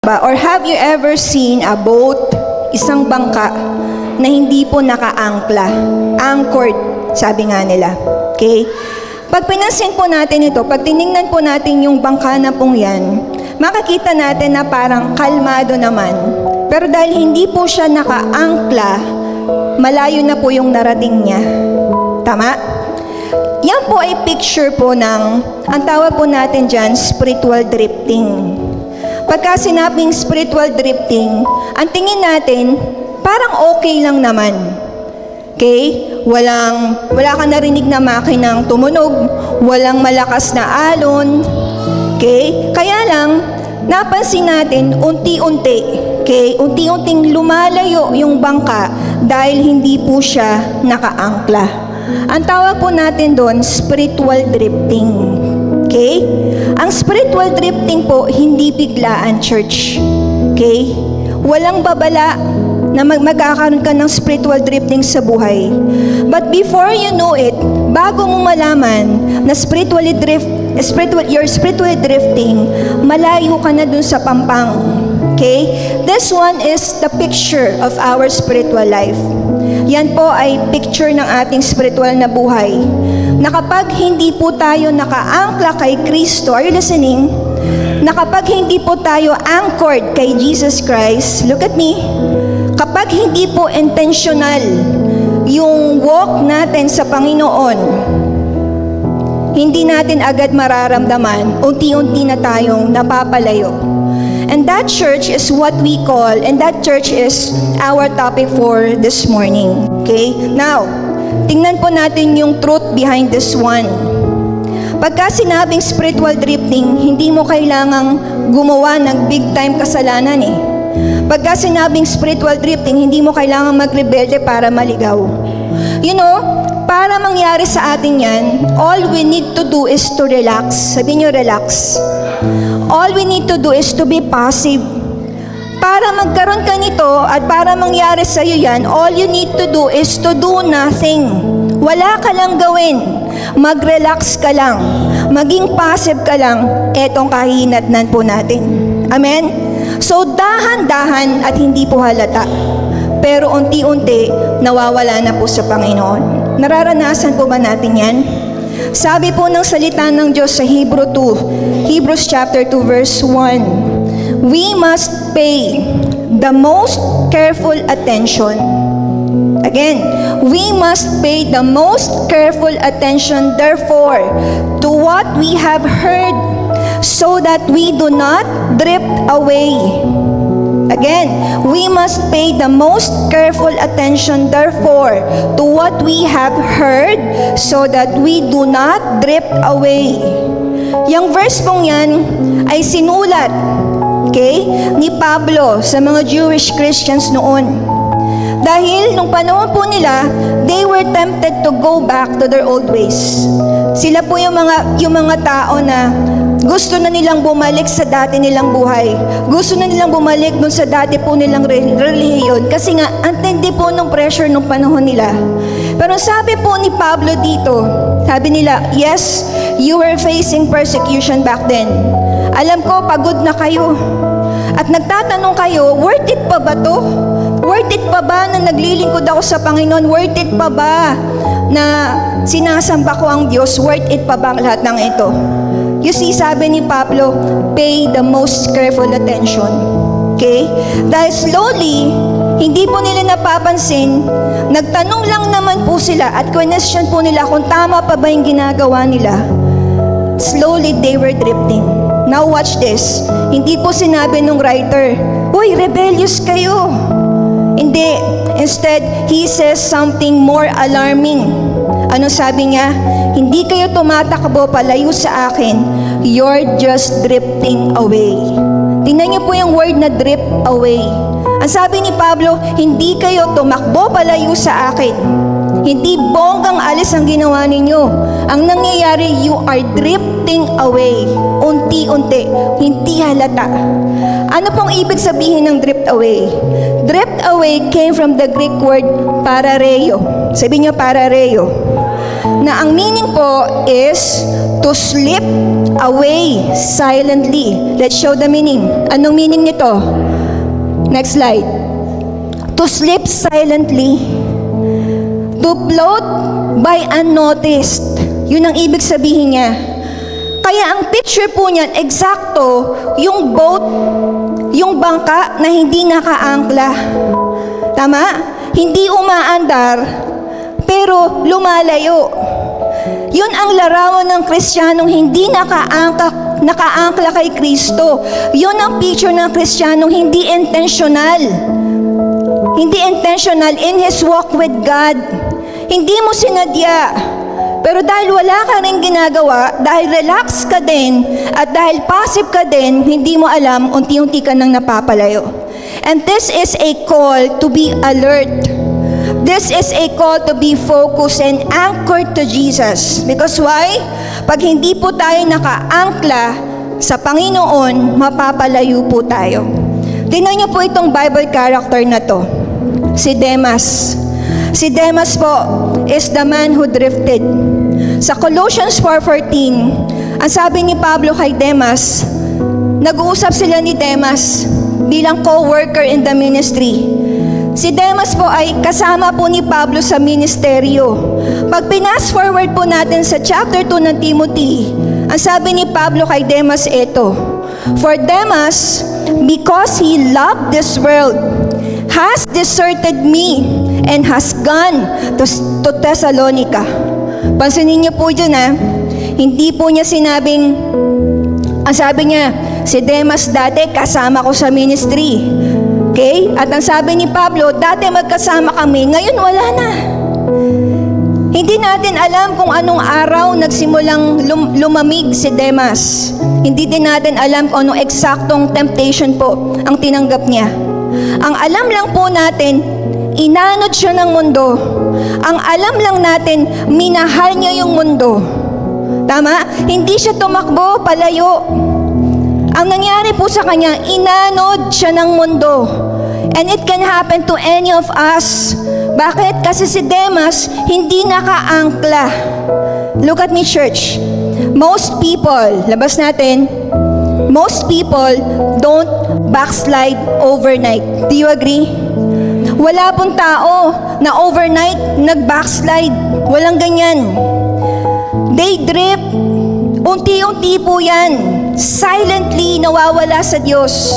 Or have you ever seen a boat, isang bangka, na hindi po naka-angkla? Anchored, sabi nga nila. Okay? Pag pinansin po natin ito, pag tinignan po natin yung bangka na pong yan, makikita natin na parang kalmado naman. Pero dahil hindi po siya naka-angkla, malayo na po yung narating niya. Tama? Yan po ay picture po ng, ang tawag po natin dyan, spiritual drifting. Pagka sinabing spiritual drifting, ang tingin natin, parang okay lang naman. Okay? Wala kang narinig na makinang tumunog, walang malakas na alon. Okay? Kaya lang, napansin natin, unti-unti, okay? Unti-unting lumalayo yung bangka dahil hindi po siya nakaangkla. Ang tawag po natin doon, spiritual drifting. Okay? Ang spiritual drifting po, hindi biglaan, church. Okay? Walang babala na magkakaroon ka ng spiritual drifting sa buhay. But before you know it, bago mo malaman na you're spiritually drifting, malayo ka na dun sa pampang. Okay? This one is the picture of our spiritual life. Yan po ay picture ng ating spiritual na buhay. Na kapag hindi po tayo naka-angkla kay Kristo, are you listening? Na kapag hindi po tayo anchored kay Jesus Christ, look at me, kapag hindi po intentional yung walk natin sa Panginoon, hindi natin agad mararamdaman, unti-unti na tayong napapalayo. And that church is what we call, and that church is our topic for this morning. Okay? Now, tingnan po natin yung truth behind this one. Pagka sinabing spiritual drifting, hindi mo kailangang gumawa ng big time kasalanan eh. Pagka sinabing spiritual drifting, hindi mo kailangang magrebelde para maligaw. You know, para mangyari sa atin yan, all we need to do is to relax. Sabihin nyo, relax. All we need to do is to be passive. Para magkaroon ka nito at para mangyari sa iyo yan, all you need to do is to do nothing. Wala ka lang gawin. Mag-relax ka lang. Maging passive ka lang. Etong kahinatnan po natin. Amen? So, dahan-dahan at hindi po halata. Pero unti-unti, nawawala na po sa Panginoon. Nararanasan po ba natin yan? Sabi po ng salita ng Diyos sa Hebrews chapter 2 verse 1, we must pay the most careful attention. Again, we must pay the most careful attention, therefore, to what we have heard, so that we do not drift away. Again, we must pay the most careful attention, therefore, to what we have heard, so that we do not drift away. Yung verse pong yan ay sinulat, okay, ni Pablo sa mga Jewish Christians noon. Dahil nung panahon po nila, they were tempted to go back to their old ways. Sila po yung mga tao na gusto na nilang bumalik sa dati nilang buhay. Gusto na nilang bumalik dun sa dati po nilang relihiyon. Kasi nga, antindi po nung pressure nung panahon nila. Pero sabi po ni Pablo dito, sabi nila, yes, you were facing persecution back then. Alam ko, pagod na kayo. At nagtatanong kayo, worth it pa ba to? Worth it pa ba na naglilingkod ako sa Panginoon? Worth it pa ba na sinasamba ko ang Diyos? Worth it pa ba ang lahat ng ito? You see, sabi ni Pablo, pay the most careful attention. Okay? Dahil slowly, hindi po nila napapansin, nagtanong lang naman po sila at question po nila kung tama pa ba yung ginagawa nila. Slowly, they were drifting. Now watch this. Hindi po sinabi nung writer, uy, rebellious kayo. Hindi. Instead, he says something more alarming. Ano sabi niya? Hindi kayo tumatakbo palayo sa akin. You're just drifting away. Tingnan niyo po yung word na drift away. Ang sabi ni Pablo, hindi kayo tumakbo palayo sa akin. Hindi bonggang alis ang ginawa ninyo. Ang nangyayari, you are drifting away. Unti-unti. Hindi halata. Ano pong ibig sabihin ng drift away? Drift away came from the Greek word parareo. Sabi niyo parareo. Na ang meaning po is to slip away silently. Let's show the meaning. Anong meaning nito? Next slide. To sleep silently. To float by unnoticed. Yun ang ibig sabihin niya. Kaya ang picture po niyan, eksakto, yung boat, yung bangka na hindi nakaangkla. Tama? Hindi umaandar, pero lumalayo. Yun ang larawan ng Kristiyanong hindi nakaangkla kay Kristo. Yun ang picture ng Kristiyanong hindi intentional. Hindi intentional in his walk with God. Hindi mo sinadya. Pero dahil wala ka rin ginagawa, dahil relax ka din, at dahil passive ka din, hindi mo alam, unti-unti ka nang napapalayo. And this is a call to be alert. This is a call to be focused and anchored to Jesus. Because why? Pag hindi po tayo nakaangkla sa Panginoon, mapapalayo po tayo. Tingnan niyo po itong Bible character na to. Si Demas. Si Demas po is the man who drifted. Sa Colossians 4:14, ang sabi ni Pablo kay Demas, nag-uusap sila ni Demas bilang co-worker in the ministry. Si Demas po ay kasama po ni Pablo sa ministeryo. Pag pinas forward po natin sa chapter 2 ng Timothy, ang sabi ni Pablo kay Demas ito, for Demas, because he loved this world, has deserted me and has gone to Thessalonica. Pansinin niyo po dyan hindi po niya sinabing, ang sabi niya, si Demas dati kasama ko sa ministry. Okay? At ang sabi ni Pablo, dati magkasama kami, ngayon wala na. Hindi natin alam kung anong araw nagsimulang lumamig si Demas. Hindi din natin alam kung anong eksaktong temptation po ang tinanggap niya. Ang alam lang po natin, inanod siya ng mundo. Ang alam lang natin, minahal niya yung mundo. Tama? Hindi siya tumakbo palayo. Ang nangyari po sa kanya, inanod siya ng mundo. And it can happen to any of us. Bakit? Kasi si Demas, hindi nakaangkla. Look at me, church. Most people, labas natin, most people don't backslide overnight. Do you agree? Wala pong tao na overnight nag-backslide. Walang ganyan. They drift. Unti-unti po yan. Silently nawawala sa Diyos.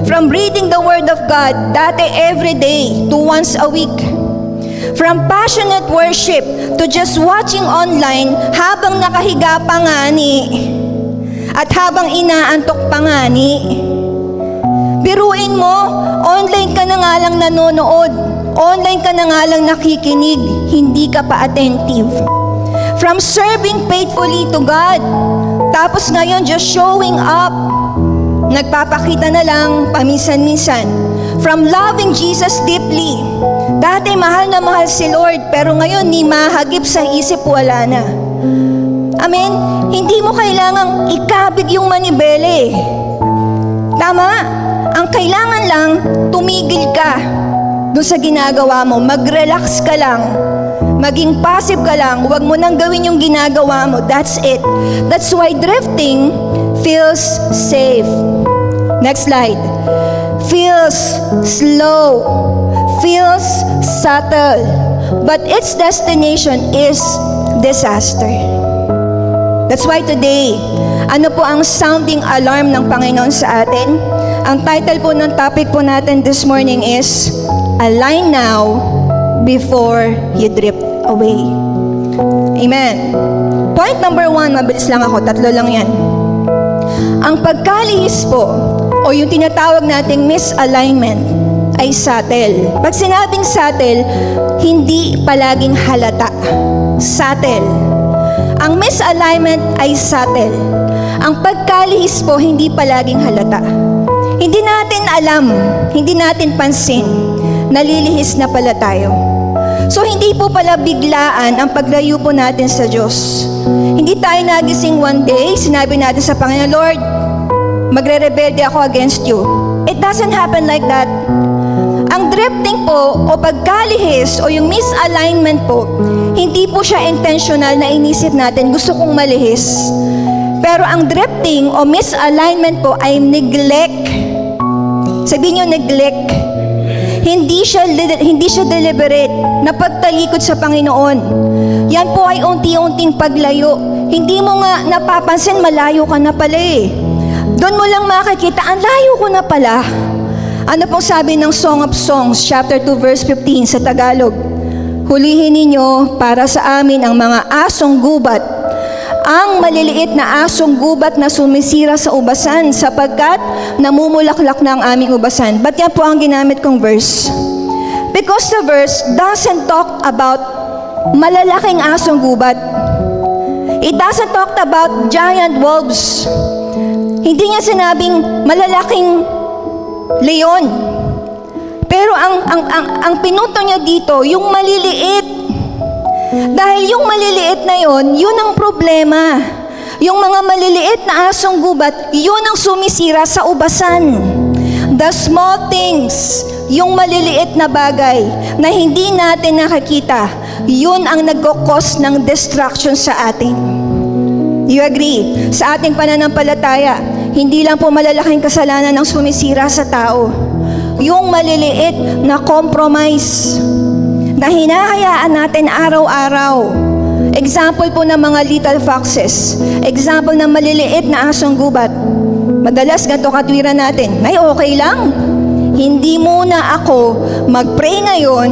From reading the Word of God, dati every day to once a week. From passionate worship to just watching online habang nakahiga pa nga ni at habang inaantok pa nga ni. Biruin mo, online ka na nga lang nanonood. Online ka na nga lang nakikinig. Hindi ka pa attentive. From serving faithfully to God, tapos ngayon just showing up. Nagpapakita na lang paminsan-minsan. From loving Jesus deeply. Dati mahal na mahal si Lord, pero ngayon ni mahagip sa isip, wala na. Amen? Hindi mo kailangang ikabig yung manibele. Tama? Ang kailangan lang, tumigil ka doon sa ginagawa mo. Mag-relax ka lang. Maging passive ka lang. Huwag mo nang gawin yung ginagawa mo. That's it. That's why drifting feels safe. Next slide. Feels slow. Feels subtle. But its destination is disaster. That's why today, ano po ang sounding alarm ng Panginoon sa atin? Ang title po ng topic po natin this morning is, Align Now Before You Drift Away. Amen. Point number 1, mabilis lang ako, 3 lang yan. Ang pagkalihis po, o yung tinatawag nating misalignment, ay subtle. Pag sinabing subtle, hindi palaging halata. Subtle. Ang misalignment ay subtle. Ang pagkalihis po, hindi palaging halata. Hindi natin alam, hindi natin pansin, nalilihis na pala tayo. So, hindi po pala biglaan ang paglayo po natin sa Diyos. Hindi tayo nagising one day, sinabi natin sa Panginoon, Lord, magre-rebelde ako against you. It doesn't happen like that. Ang drifting po, o pagkalihis, o yung misalignment po, hindi po siya intentional na inisip natin, gusto kong malihis. Pero ang drifting o misalignment po ay neglect. Sabihin niyo, neglect. Hindi siya deliberate na pagtalikod sa Panginoon. Yan po ay unti-unting paglayo. Hindi mo nga napapansin, malayo ka na pala eh. Doon mo lang makikita, ang layo ko na pala. Ano pong sabi ng Song of Songs, chapter 2, verse 15 sa Tagalog? Hulihin ninyo para sa amin ang mga asong gubat, ang maliliit na asong gubat na sumisira sa ubasan, sapagkat namumulaklak na ang aming ubasan. Ba't yan po ang ginamit kong verse? Because the verse doesn't talk about malalaking asong gubat. It doesn't talk about giant wolves. Hindi niya sinabing malalaking leon. Pero ang pinuto niya dito, yung maliliit. Dahil yung maliliit na yun ang problema. Yung mga maliliit na asong gubat, yun ang sumisira sa ubasan. The small things, yung maliliit na bagay na hindi natin nakakita, yun ang nagkukos ng destruction sa atin. You agree? Sa ating pananampalataya, hindi lang po malalaking kasalanan ang sumisira sa tao. Yung maliliit na compromise na hinahayaan natin araw-araw. Example po ng mga little foxes. Example ng maliliit na asong gubat. Madalas ganito katwiran natin, ay okay lang. Hindi muna ako mag-pray ngayon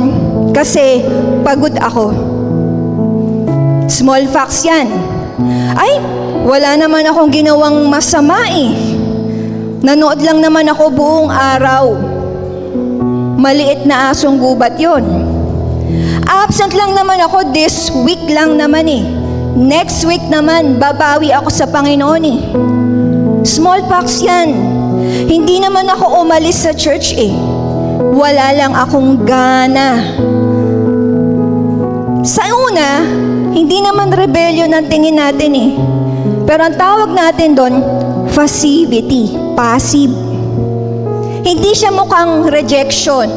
kasi pagod ako. Small fox yan. Ay, wala naman akong ginawang masama eh. Nanood lang naman ako buong araw. Maliit na asong gubat yon. Absent lang naman ako this week lang naman eh. Next week naman, babawi ako sa Panginoon eh. Small fox yan. Hindi naman ako umalis sa church eh. Wala lang akong gana. Sa una, hindi naman rebellion ang tingin natin eh. Pero ang tawag natin doon, passivity, passive. Hindi siya mukhang rejection.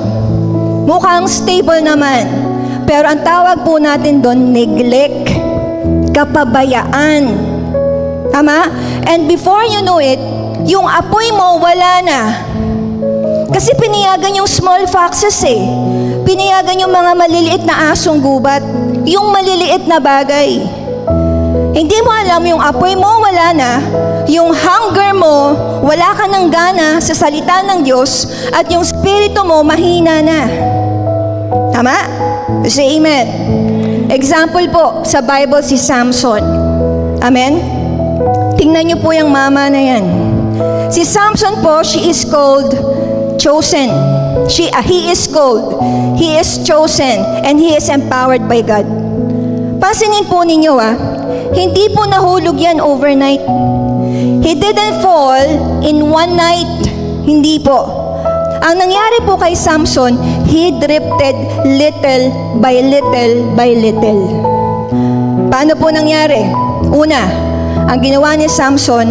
Mukhang stable naman. Pero ang tawag po natin doon, neglect, kapabayaan. Tama? And before you know it, yung apoy mo, wala na. Kasi pinayagan yung small foxes eh. Pinayagan yung mga maliliit na asong gubat. Yung maliliit na bagay. Hindi mo alam, yung apoy mo, wala na. Yung hunger mo, wala ka ng gana sa salita ng Diyos. At yung spirito mo, mahina na. Tama? Say amen. Example po, sa Bible si Samson. Amen? Tingnan niyo po yung mama na yan. Si Samson po, she is called chosen. He is called. He is chosen. And he is empowered by God. Pansinin po ninyo hindi po nahulog yan overnight. He didn't fall in one night. Hindi po. Ang nangyari po kay Samson, he drifted little by little by little. Paano po nangyari? Una, ang ginawa ni Samson,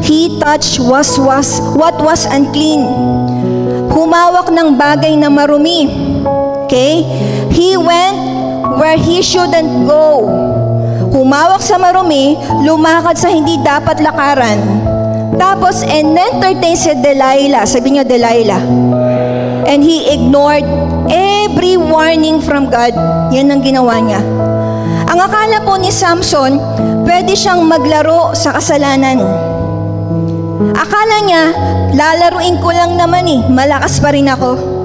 he touched what was unclean. Humawak ng bagay na marumi. Okay? He went where he shouldn't go. Humawak sa marumi, lumakad sa hindi dapat lakaran. Tapos, entertain si Delilah. Sabi niyo, Delilah. And he ignored every warning from God. Yan ang ginawa niya. Ang akala po ni Samson, pwede siyang maglaro sa kasalanan. Akala niya, lalaruin ko lang naman malakas pa rin ako.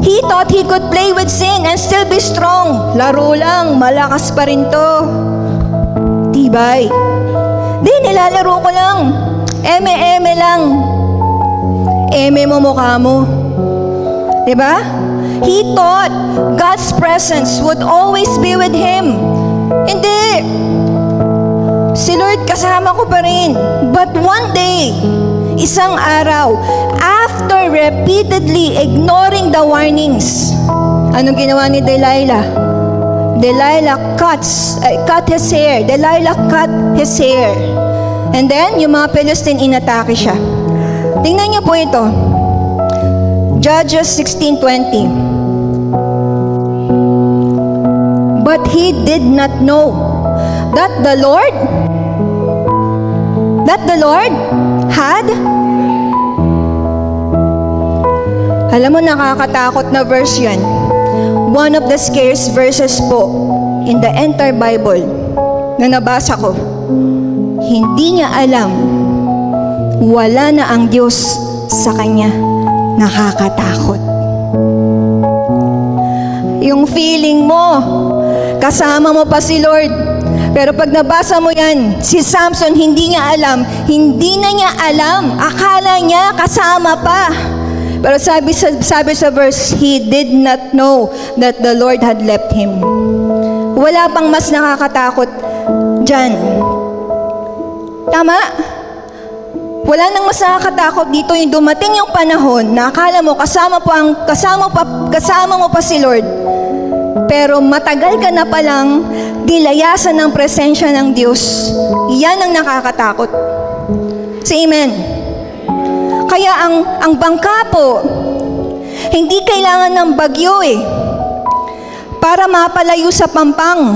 He thought he could play with sin and still be strong. Laro lang, malakas pa rin to. Tibay. Di, nilalaro ko lang. Eme lang. Eme mo mukha mo. Diba? He thought God's presence would always be with him. Hindi. Si Lord kasama ko pa rin. But one day, isang araw, after repeatedly ignoring the warnings, anong ginawa ni Delilah? Delilah cut his hair. Delilah cut his hair. And then, yung mga Philistine, inatake siya. Tingnan niyo po ito. Judges 16:20. But he did not know that the Lord that the Lord had. Alam mo, nakakatakot na verse yan. One of the scariest verses po in the entire Bible na nabasa ko. Hindi niya alam, wala na ang Diyos sa kanya. Nakakatakot. Yung feeling mo, kasama mo pa si Lord. Pero pag nabasa mo yan, si Samson hindi niya alam. Hindi na niya alam. Akala niya kasama pa. Pero sabi sa verse, he did not know that the Lord had left him. Wala pang mas nakakatakot dyan. Tama? Wala nang mas nakakatakot dito yung dumating yung panahon na akala mo kasama mo pa si Lord. Pero matagal ka na palang dilayasan ng presensya ng Diyos. Yan ang nakakatakot. Say amen. Kaya ang bangka po, hindi kailangan ng bagyo para mapalayo sa pampang.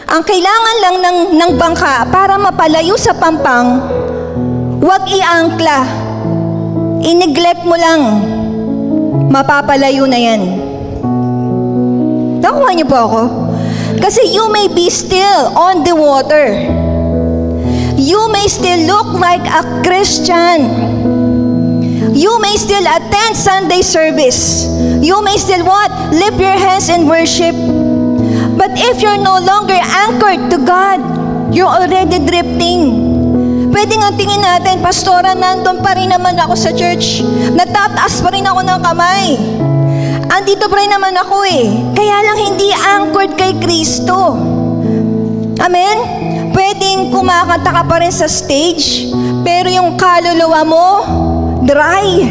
Ang kailangan lang ng bangka para mapalayo sa pampang, huwag iangkla. I-neglect mo lang, mapapalayo na yan. Nakuha niyo po ako? Kasi you may be still on the water. You may still look like a Christian. You may still attend Sunday service. You may still what? Lift your hands and worship. But if you're no longer anchored to God, you're already drifting. Pwede nga tingin natin, Pastora, nandun pa rin naman ako sa church. Natataas pa rin ako ng kamay. Andito pa rin naman ako Kaya lang hindi anchored kay Kristo. Amen? Pwedeng kumakanta ka pa rin sa stage, pero yung kaluluwa mo, dry.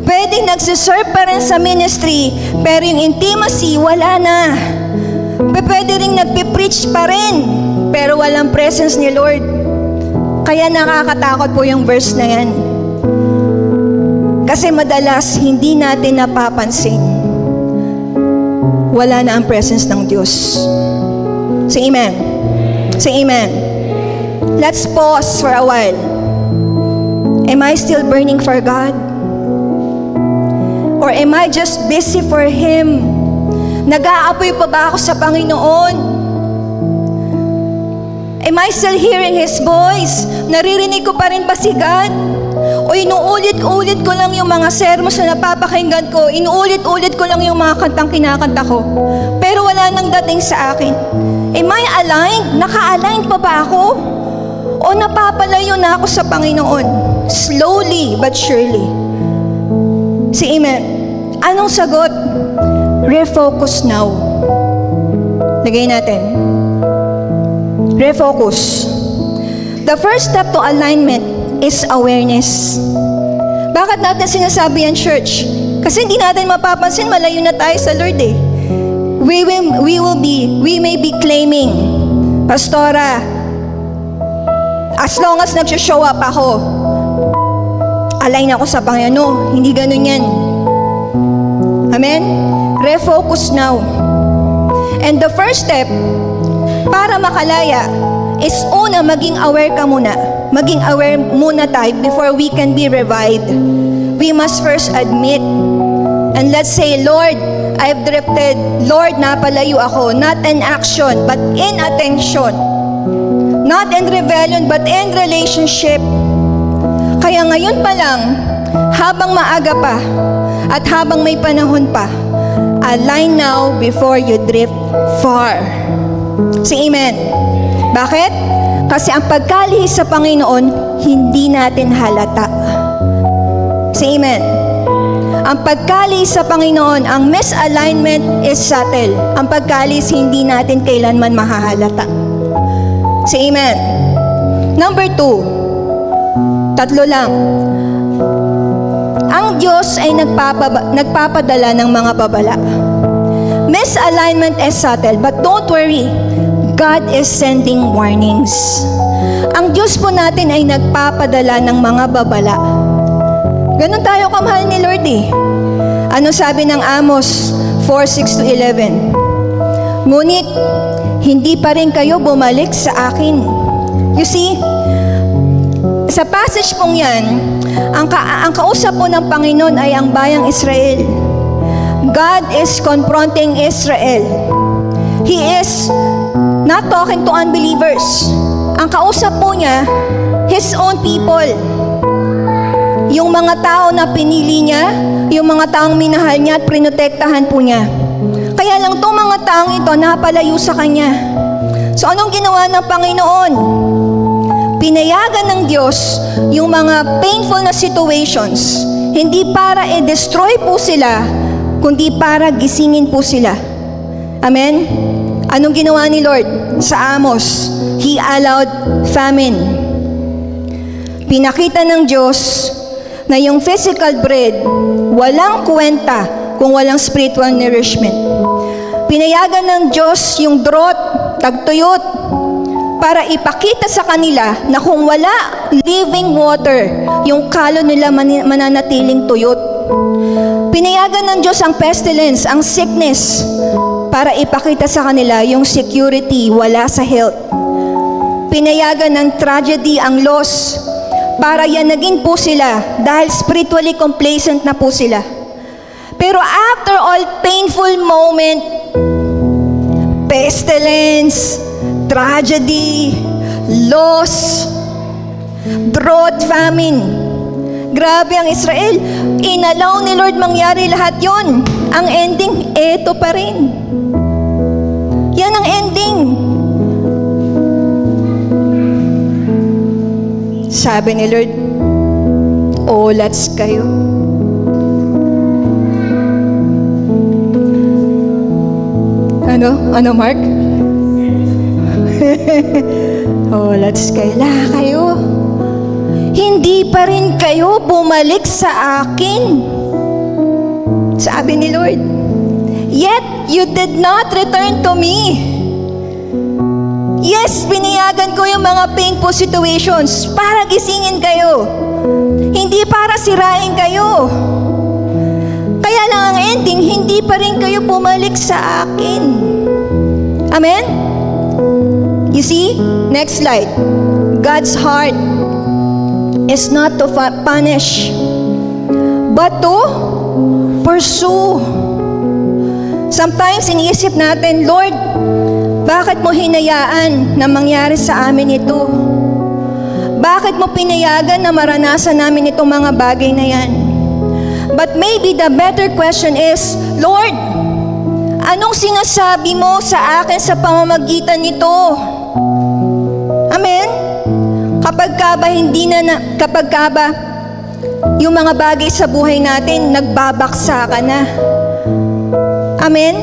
Pwedeng nagsiserve pa rin sa ministry, pero yung intimacy, wala na. Pwede rin nagpipreach pa rin, pero walang presence ni Lord. Kaya nakakatakot po yung verse na yan. Kasi madalas, hindi natin napapansin. Wala na ang presence ng Diyos. Say amen. Say amen. Let's pause for a while. Am I still burning for God? Or am I just busy for Him? Nag-aapoy pa ba ako sa Panginoon? Am I still hearing His voice? Naririnig ko pa rin ba si God? O inuulit-ulit ko lang yung mga sermos na napapakinggan ko, inuulit-ulit ko lang yung mga kantang kinakanta ko, pero wala nang dating sa akin. Am I aligned? Naka-aligned pa ba ako? O napapalayo na ako sa Panginoon? Slowly but surely. Say amen. Anong sagot? Refocus now. Lagay natin. Refocus. The first step to alignment is awareness. Bakit natin sinasabi yan, church? Kasi hindi natin mapapansin, malayo na tayo sa Lord We may be claiming, Pastora, as long as nag-show up ako, align ako sa Panginoon. No, hindi ganun yan. Amen? Refocus now. And the first step, para makalaya, is una, maging aware ka muna. Maging aware muna tayo before we can be revived. We must first admit. And let's say, Lord, I've drifted. Lord, napalayo ako. Not in action, but in attention. Not in rebellion, but in relationship. Kaya ngayon pa lang, habang maaga pa, at habang may panahon pa, align now before you drift far. Say amen. Bakit? Kasi ang pagkalihis sa Panginoon, hindi natin halata. Say amen. Ang pagkalihis sa Panginoon, ang misalignment is subtle. Ang pagkalihis, hindi natin kailanman mahahalata. Say amen. Number 2, 3 lang. Ang Diyos ay nagpapadala ng mga babala. Misalignment is subtle, but don't worry. God is sending warnings. Ang Diyos po natin ay nagpapadala ng mga babala. Ganon tayo kamahal ni Lord Ano sabi ng Amos 4:6-11? Ngunit, hindi pa rin kayo bumalik sa akin. You see, sa passage pong yan, ang kausap po ng Panginoon ay ang bayang Israel. God is confronting Israel. He is not talking to unbelievers. Ang kausap po niya, His own people. Yung mga tao na pinili niya, yung mga taong minahal niya at prinotektahan po niya. Kaya lang itong mga taong ito napalayo sa Kanya. So anong ginawa ng Panginoon? Pinayagan ng Diyos yung mga painful na situations, hindi para i-destroy po sila, kundi para gisingin po sila. Amen? Anong ginawa ni Lord? Sa Amos, He allowed famine. Pinakita ng Diyos na yung physical bread, walang kwenta kung walang spiritual nourishment. Pinayagan ng Diyos yung drought, tagtuyot, para ipakita sa kanila na kung wala living water, yung kalon nila mananatiling tuyot. Pinayagan ng Diyos ang pestilence, ang sickness, para ipakita sa kanila yung security, wala sa health. Pinayagan ng tragedy, ang loss, para yanagin po sila dahil spiritually complacent na po sila. Pero after all painful moment, pestilence, tragedy, loss, drought, famine, grabe ang Israel. Inalaw ni Lord mangyari lahat yon. Ang ending, eto pa rin. Yan ang ending. Sabi ni Lord, olats kayo. Ano, Mark? Olats kayo. Kayo. Hindi pa rin kayo bumalik sa akin. Sabi ni Lord, yet you did not return to me. Yes, pinayagan ko yung mga painful situations para gisingin kayo. Hindi para sirain kayo. Kaya lang ang ending, hindi pa rin kayo bumalik sa akin. Amen? You see? Next slide. God's heart is not to punish, but to pursue. Sometimes iniisip natin, Lord, bakit mo hinayaan na mangyari sa amin ito? Bakit mo pinayagan na maranasan namin itong mga bagay na yan? But maybe the better question is, Lord, anong sinasabi mo sa akin sa pamamagitan nito? Amen? Kapag ka ba yung mga bagay sa buhay natin nagbabaksa ka na? Amen?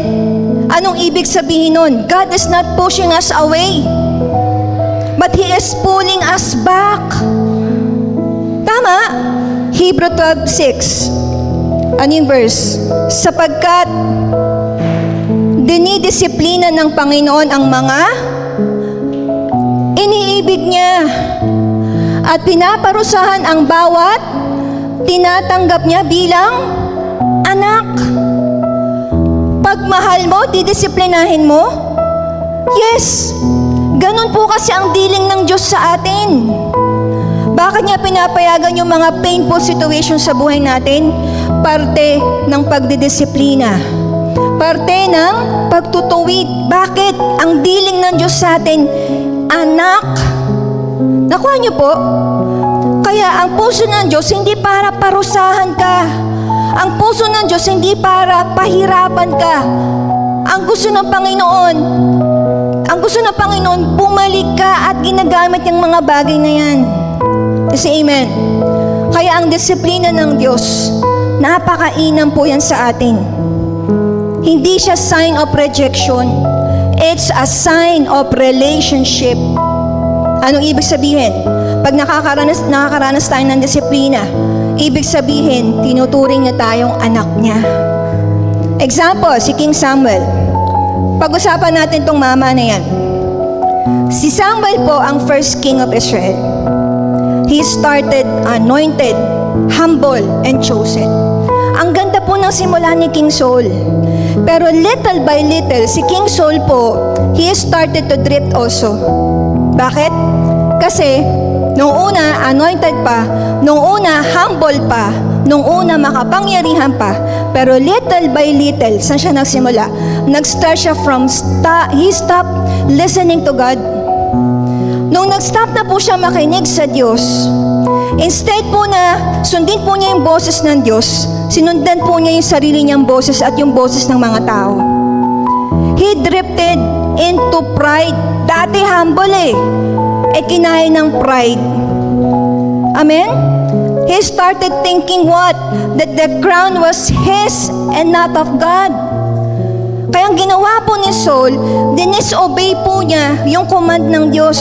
Anong ibig sabihin nun? God is not pushing us away, but He is pulling us back. Tama? Hebrew 12:6. Ano yung verse? Sapagkat dinidisiplina ng Panginoon ang mga iniibig niya at pinaparusahan ang bawat tinatanggap niya bilang anak. Pag mahal mo, didisiplinahin mo? Yes. Ganun po kasi ang dealing ng Diyos sa atin. Bakit niya pinapayagan yung mga painful situations sa buhay natin? Parte ng pagdidisiplina. Parte ng pagtutuwid. Bakit? Ang dealing ng Diyos sa atin, anak. Nakuha niyo po? Kaya ang puso ng Diyos hindi para parusahan ka. Ang puso ng Diyos hindi para pahirapan ka. Ang gusto ng Panginoon, bumalik ka at ginagamit yung mga bagay na yan. Kasi amen. Kaya ang disiplina ng Diyos, napakainam po yan sa atin. Hindi siya sign of rejection. It's a sign of relationship. Anong ibig sabihin? Pag nakakaranas tayo ng disiplina, ibig sabihin, tinuturing niya tayong anak niya. Example, si King Samuel. Pag-usapan natin tong mama na yan. Si Samuel po ang first king of Israel. He started anointed, humble, and chosen. Ang ganda po ng simula ni King Saul. Pero little by little, si King Saul po, he started to drift also. Bakit? Kasi, nung una, anointed pa, nung una, humble pa, nung una, makapangyarihan pa, pero little by little, saan siya nagsimula? Nag-start siya from, he stopped listening to God. Nung nag-stop na po siya makinig sa Diyos, instead po na sundin po niya yung boses ng Diyos, sinundan po niya yung sarili niyang boses at yung boses ng mga tao. He drifted into pride. Dati humble kinaya ng pride. Amen? He started thinking what? That the crown was his and not of God. Kaya ang ginawa po ni Saul, dinisobey po niya yung command ng Diyos.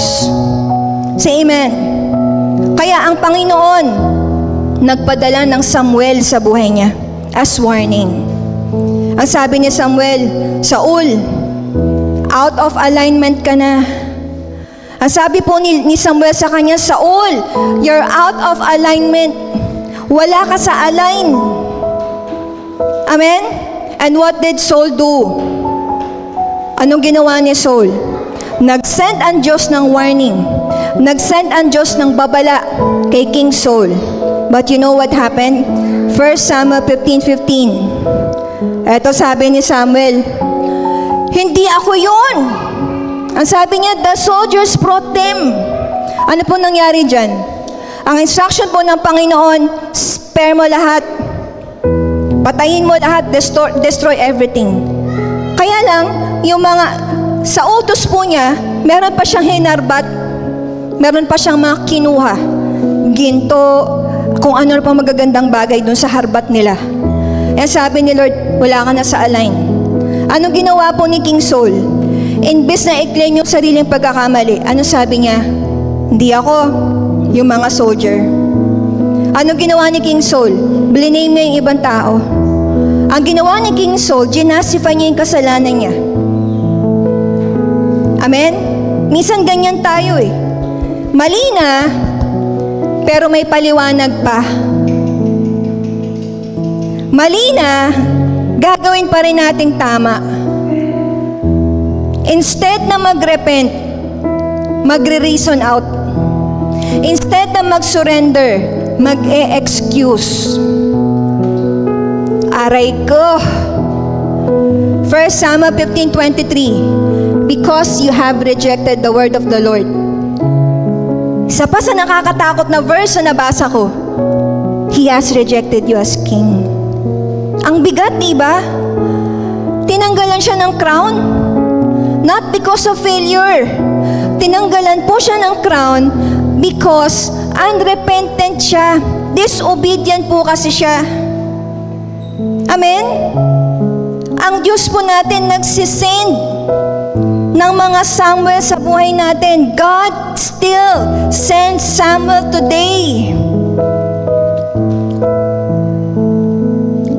Say amen. Kaya ang Panginoon, nagpadala ng Samuel sa buhay niya as warning. Ang sabi ni Samuel, Saul, out of alignment ka na. Ang sabi po ni Samuel sa kanya, Saul, you're out of alignment. Wala ka sa align. Amen? And what did Saul do? Anong ginawa ni Saul? Nag-send ang Diyos ng warning. Nag-send ang Diyos ng babala kay King Saul. But you know what happened? 1 Samuel 15:15. Eto sabi ni Samuel, hindi ako yun. Ang sabi niya, the soldiers brought them. Ano po nangyari dyan? Ang instruction po ng Panginoon, spare mo lahat. Patayin mo lahat, destroy everything. Kaya lang, yung mga, sa utos po niya, meron pa siyang hinarbat, meron pa siyang mga kinuha, ginto, kung ano pa magagandang bagay dun sa harbat nila. Kaya sabi ni Lord, wala ka na sa align. Anong ginawa po ni King Saul? Imbes na i-claim yung sariling pagkakamali, ano sabi niya? Hindi ako, yung mga soldier. Anong ginawa ni King Saul? Bliname niya yung ibang tao. Ang ginawa ni King Saul, ginasify niya yung kasalanan niya. Amen? Minsan ganyan tayo Mali na, pero may paliwanag pa. Mali na, gagawin pa rin nating tama. Instead na mag-repent, magre-reason out. Instead na mag-surrender, mag-e-excuse. Aray ko. 1 Samuel 15:23. Because you have rejected the word of the Lord. Isa pa sa nakakatakot na verse na nabasa ko. He has rejected you as king. Ang bigat, diba? Tinanggalan siya ng crown. Not because of failure. Tinanggalan po siya ng crown because unrepentant siya. Disobedient po kasi siya. Amen? Ang Diyos po natin nagsisend ng mga Samuel sa buhay natin. God still sends Samuel today.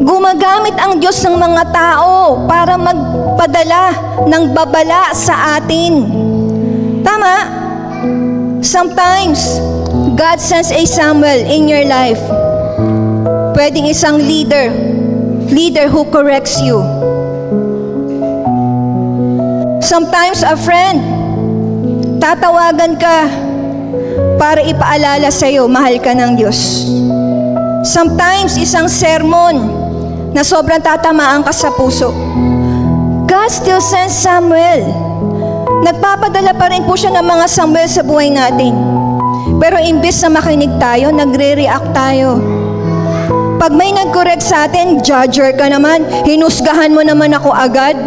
Gumagamit ang Diyos ng mga tao para magpadala ng babala sa atin. Tama? Sometimes, God sends a Samuel in your life. Pwedeng isang leader who corrects you. Sometimes, a friend, tatawagan ka para ipaalala sa'yo, mahal ka ng Diyos. Sometimes, isang sermon na sobrang tatamaan ka sa puso. God still sends Samuel. Nagpapadala pa rin po siya ng mga Samuel sa buhay natin. Pero imbes na makinig tayo, nagre-react tayo. Pag may nag-correct sa atin, judger ka naman, hinusgahan mo naman ako agad.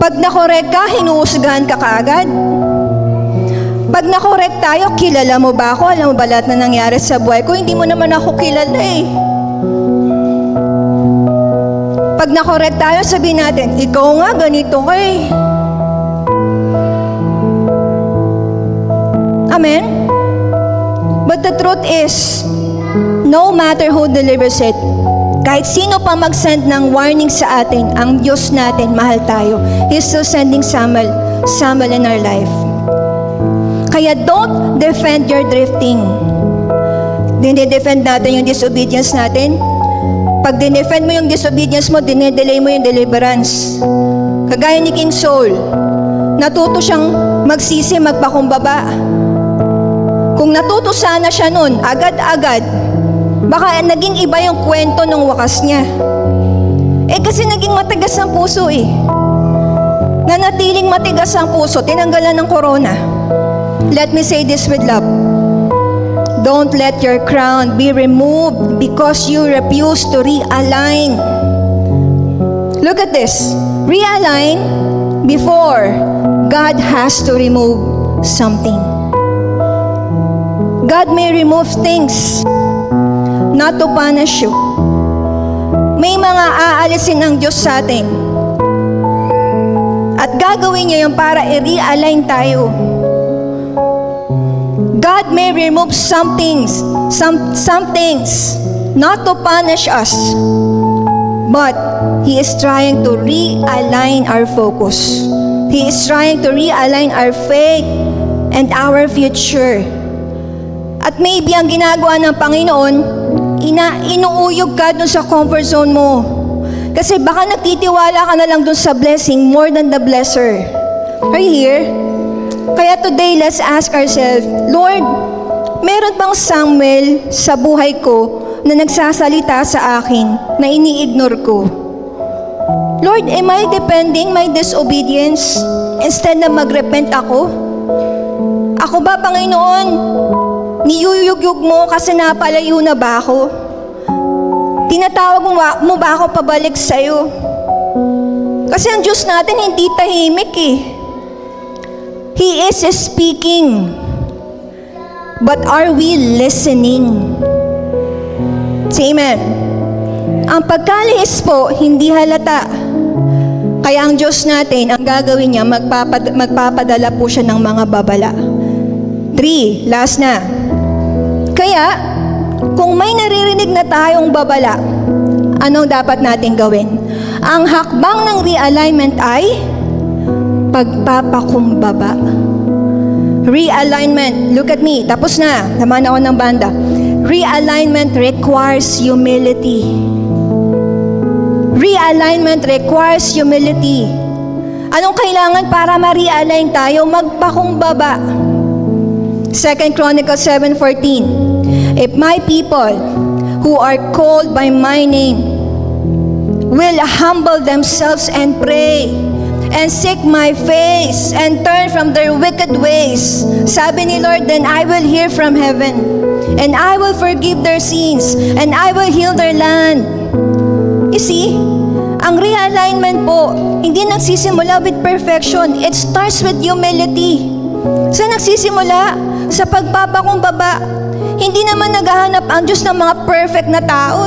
Pag na-correct ka, hinuhusgahan ka kaagad. Pag na-correct tayo, kilala mo ba ako? Alam mo ba lahat na nangyari sa buhay ko? Hindi mo naman ako kilala Pag na-correct tayo, sabihin natin, ikaw nga, ganito ka Amen? But the truth is, no matter who delivers it, kahit sino pa mag-send ng warning sa atin, ang Diyos natin, mahal tayo. He's still sending Samuel in our life. Kaya don't defend your drifting. Dinidefend natin yung disobedience natin. Pag dinefend mo yung disobedience mo, dinedelay mo yung deliverance. Kagaya ni King Saul, natuto siyang magsisi, magpakumbaba. Kung natuto sana siya nun, agad-agad, baka naging iba yung kwento ng wakas niya. Kasi naging matigas ang puso Nanatiling matigas ang puso, tinanggalan ng corona. Let me say this with love. Don't let your crown be removed because you refuse to realign. Look at this. Realign before God has to remove something. God may remove things not to punish you. May mga aalisin ng Diyos sa atin. At gagawin niya yun para i-realign tayo. God may remove some things not to punish us, but He is trying to realign our focus. He is trying to realign our faith and our future. At maybe ang ginagawa ng Panginoon, inuuyog ka dun sa comfort zone mo. Kasi baka nagtitiwala ka na lang dun sa blessing more than the blesser. Are you here? Kaya today, let's ask ourselves, Lord, meron bang Samuel sa buhay ko na nagsasalita sa akin na ini-ignore ko? Lord, am I defending my disobedience instead na mag-repent ako? Ako ba, Panginoon, niyuyugyug mo kasi napalayo na ba ako? Tinatawag mo ba ako pabalik sa'yo? Kasi ang Diyos natin hindi tahimik He is speaking. But are we listening? Say amen. Ang pagkalihis po, hindi halata. Kaya ang Diyos natin, ang gagawin niya, magpapadala po siya ng mga babala. 3, last na. Kaya, kung may naririnig na tayong babala, anong dapat natin gawin? Ang hakbang ng realignment ay pagpapakumbaba. Realignment, look at me, tapos na, naman ako ng banda. Realignment requires humility. Realignment requires humility. Anong kailangan para ma-realign tayo? Magpakumbaba. 2 Chronicles 7:14. If my people who are called by my name will humble themselves and pray and seek my face and turn from their wicked ways, sabi ni Lord, then I will hear from heaven and I will forgive their sins and I will heal their land. You see, ang realignment po, hindi nagsisimula with perfection. It starts with humility. Saan nagsisimula? Sa pagpapakumbaba. Hindi naman naghahanap ang Diyos ng mga perfect na tao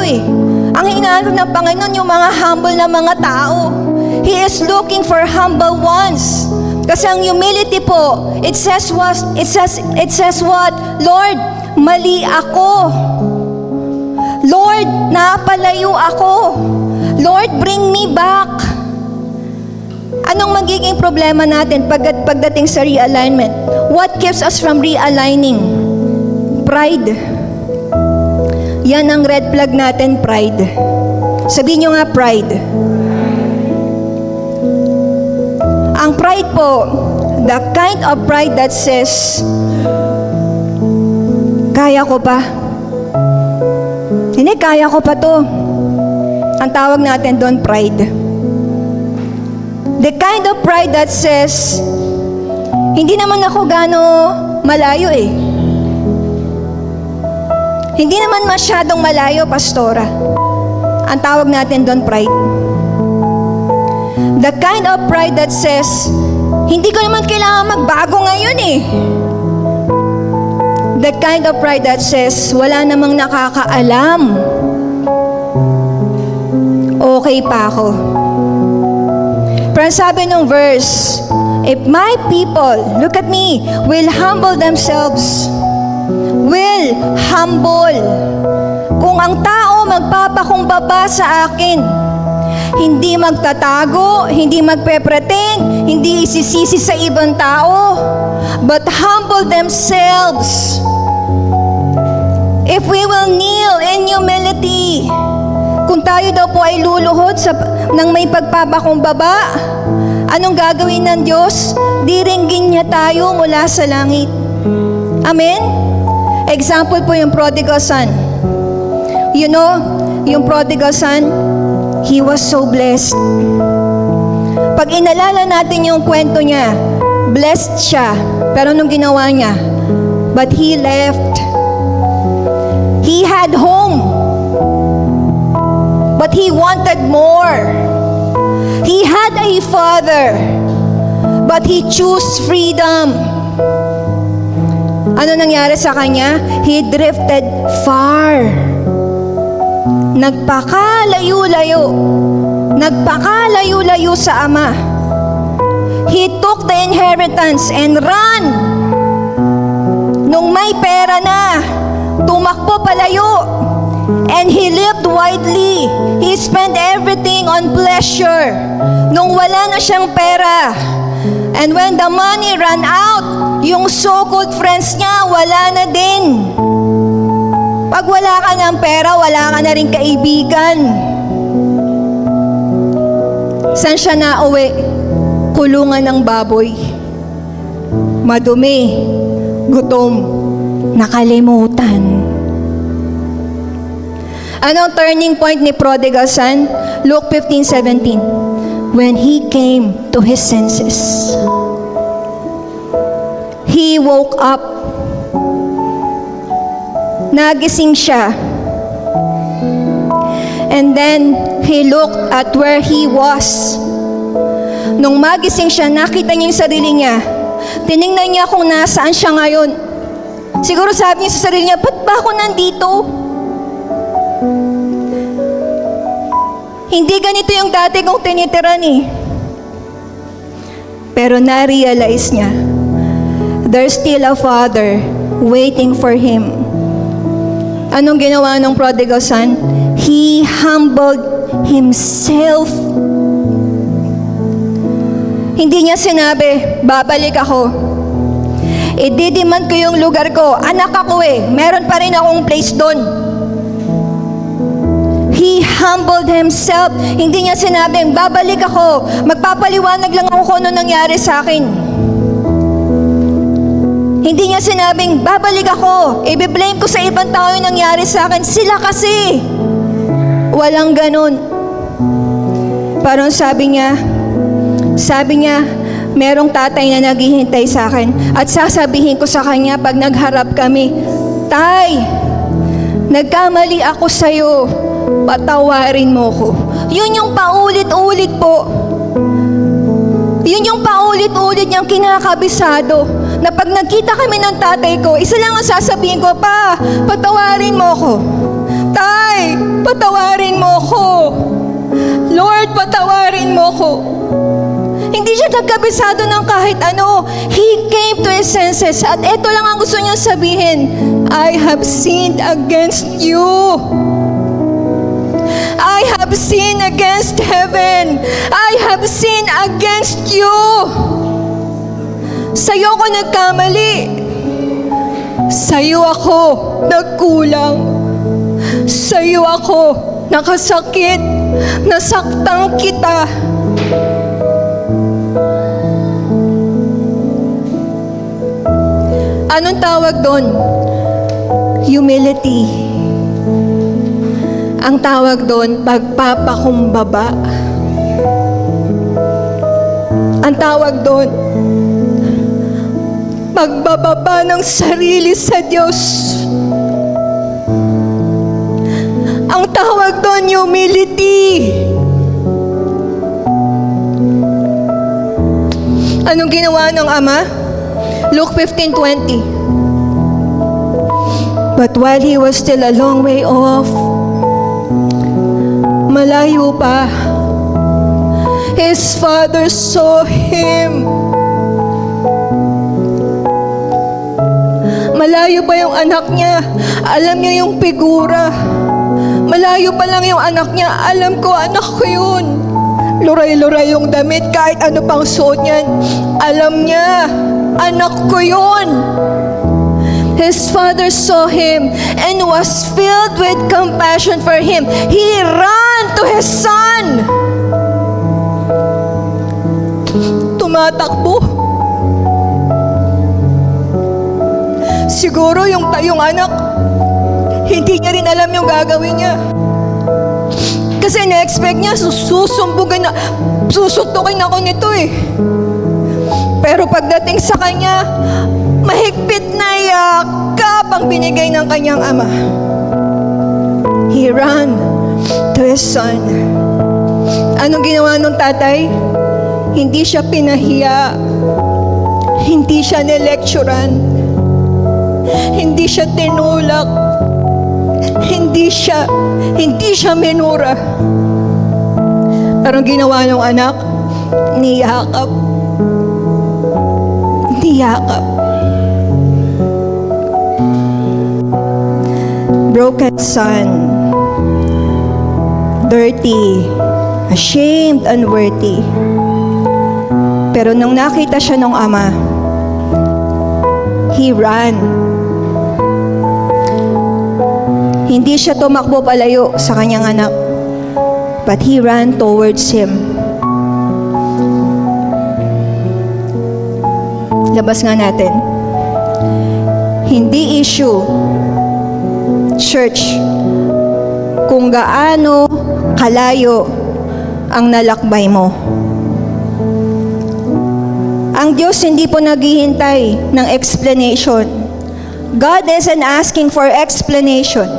Ang hinahanap ng Panginoon yung mga humble na mga tao. He is looking for humble ones. Kasi ang humility po, it says what? Lord, mali ako. Lord, napalayo ako. Lord, bring me back. Anong magiging problema natin pagdating sa realignment? What keeps us from realigning? Pride. Yan ang red flag natin, pride. Sabihin nyo nga, pride. Ang pride po, the kind of pride that says, kaya ko pa. Hindi, kaya ko pa to. Ang tawag natin doon, pride. The kind of pride that says, hindi naman ako gaano malayo Hindi naman masyadong malayo, pastora. Ang tawag natin doon, pride. The kind of pride that says, hindi ko naman kailangan magbago ngayon The kind of pride that says, wala namang nakakaalam. Okay pa ako. Pero sabi nung verse, if my people, look at me, will humble themselves, will humble. Kung ang tao magpapakumbaba sa akin, hindi magtatago, hindi magpe-pretend, hindi isisisi sa ibang tao, but humble themselves. If we will kneel in humility, kung tayo daw po ay luluhod ng may pagpapakumbaba, Anong gagawin ng Diyos? Diringgin niya tayo mula sa langit. Amen? Example po yung prodigal son. You know, yung prodigal son, he was so blessed. Pag inalala natin yung kwento niya, blessed siya. Pero nung ginawa niya, but he left. He had home, but he wanted more. He had a father, but he chose freedom. Ano nangyari sa kanya? He drifted far. Nagpakalayo-layo. Nagpakalayo-layo sa ama. He took the inheritance and ran. Nung may pera na, tumakbo palayo. And he lived widely. He spent everything on pleasure. Nung wala na siyang pera, and when the money ran out, yung so-called friends niya, wala na din. Pag wala ka ng pera, wala ka na rin kaibigan. Saan siya nauwi? Kulungan ng baboy. Madumi, gutom, nakalimutan. Anong turning point ni prodigal son? Luke 15:17. When he came to his senses, he woke up. Nagising siya. And then, he looked at where he was. Nung magising siya, nakita niya yung sarili niya. Tiningnan niya kung nasaan siya ngayon. Siguro sabi niya sa sarili niya, ba't ba ako nandito? Hindi ganito yung dati kong tinitiran eh. Pero na-realize niya, there's still a father waiting for him. Anong ginawa ng prodigal son? He humbled himself. Hindi niya sinabi, babalik ako. Ididiman ko yung lugar ko. Anak ako eh. Meron pa rin akong place doon. He humbled himself. Hindi niya sinabing, babalik ako. Magpapaliwanag lang ako kung ano nangyari sa akin. Hindi niya sinabing, babalik ako. I-blame ko sa ibang tao yung nangyari sa akin. Sila kasi. Walang ganun. Parang sabi niya, merong tatay na naghihintay sa akin. At sasabihin ko sa kanya pag nagharap kami, Tay, nagkamali ako sa'yo. Patawarin mo ko. Yun yung paulit-ulit po. Yun yung paulit-ulit niyang kinakabisado. Na pag nagkita kami ng tatay ko, isa lang ang sasabihin ko, Pa, patawarin mo ko. Tay, patawarin mo ko. Lord, patawarin mo ko. Hindi siya nagkabisado ng kahit ano. He came to his senses. At ito lang ang gusto niyang sabihin, I have sinned against you. I have sinned against heaven. I have sinned against you. Sa'yo ko nagkamali. Sa'yo ako nagkulang. Sa'yo ako nakasakit. Nasaktan kita. Anong tawag doon? Humility. Ang tawag doon, pagpapakumbaba. Ang tawag doon, pagbababa ng sarili sa Diyos. Ang tawag doon, humility. Anong ginawa ng Ama? Luke 15:20. But while he was still a long way off, malayo pa, his father saw him. Malayo pa yung anak niya. Alam niya yung figura. Malayo pa lang yung anak niya. Alam ko, anak ko yun. Luray-luray yung damit kahit ano pang suot niyan. Alam niya, anak ko yun. His father saw him and was filled with compassion for him. He ran to his son. tumatakbo. Siguro yung anak, hindi niya rin alam yung gagawin niya. Kasi na-expect niya, susuntukin ako nito eh. Pero pagdating sa kanya, mahigpit na yakap ang binigay ng kanyang ama. He ran to his son. Anong ginawa ng tatay? Hindi siya pinahiya. Hindi siya nilecturan. Hindi siya tinulak. Hindi siya minura. Anong ginawa ng anak? Niyakap. Niyakap. Broken son. Dirty. Ashamed, unworthy. Pero nung nakita siya ng ama, he ran. Hindi siya tumakbo palayo sa kanyang anak, but he ran towards him. Labas nga natin. Hindi issue, church, kung gaano kalayo ang nalakbay mo. Ang Diyos hindi po naghihintay ng explanation. God isn't asking for explanation.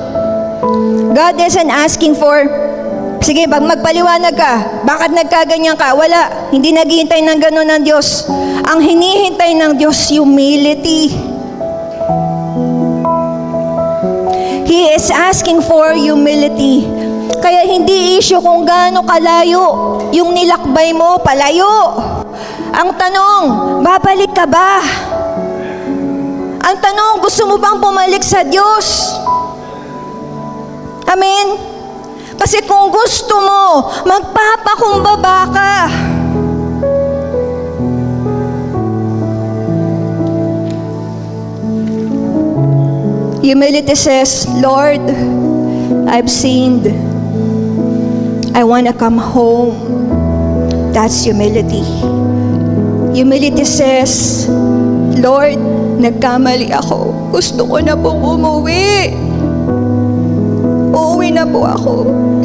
God isn't asking for, sige, magpaliwanag ka, bakit nagkaganyan ka? Wala, hindi naghihintay ng gano'n ng Diyos. Ang hinihintay ng Diyos, humility. He is asking for humility. Kaya hindi issue kung gaano kalayo yung nilakbay mo, palayo. Ang tanong, babalik ka ba? Ang tanong, gusto mo bang bumalik sa Diyos? Amen? Kasi kung gusto mo, magpapakumbaba ka. Humility says, Lord, I've sinned. I want to come home. That's humility. Humility says, Lord, nagkamali ako. Gusto ko na pong umuwi. Uuwi na po ako.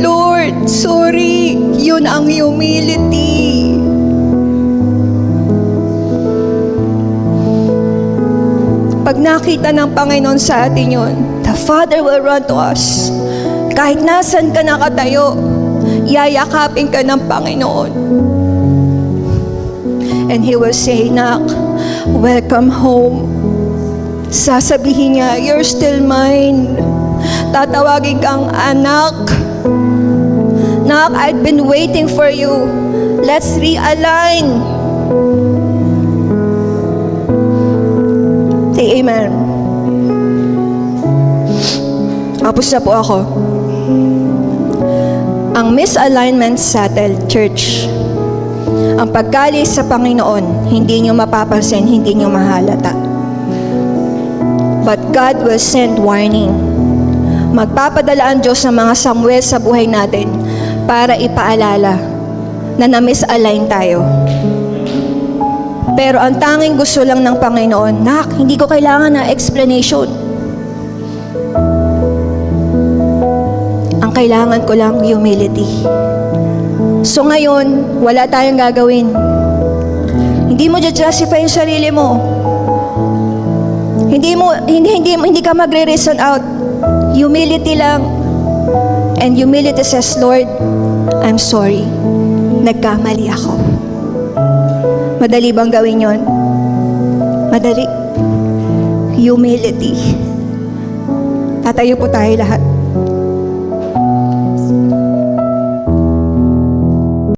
Lord, sorry. Yun ang humility. Pag nakita ng Panginoon sa atin yun, the Father will run to us. Kahit nasan ka nakatayo, yayakapin ka ng Panginoon. And He will say, Nak, welcome home. Sasabihin niya, you're still mine. Tatawagin kang anak. Nak, I've been waiting for you. Let's realign. Say amen. Tapos na po ako. Ang misalignment settled, church. Ang pagkalis sa Panginoon, hindi nyo mapapansin, hindi nyo mahalata. But God will send warning. Magpapadala ang Diyos ng mga Samuel sa buhay natin para ipaalala na na-misalign tayo. Pero ang tanging gusto lang ng Panginoon, Nak, hindi ko kailangan ng explanation. Ang kailangan ko lang humility. So ngayon, wala tayong gagawin. Hindi mo justify yung sarili mo. Hindi ka magre-reason out. Humility lang. And humility says, Lord, I'm sorry. Nagkamali ako. Madali bang gawin yon? Madali. Humility. Tatayo po tayo lahat.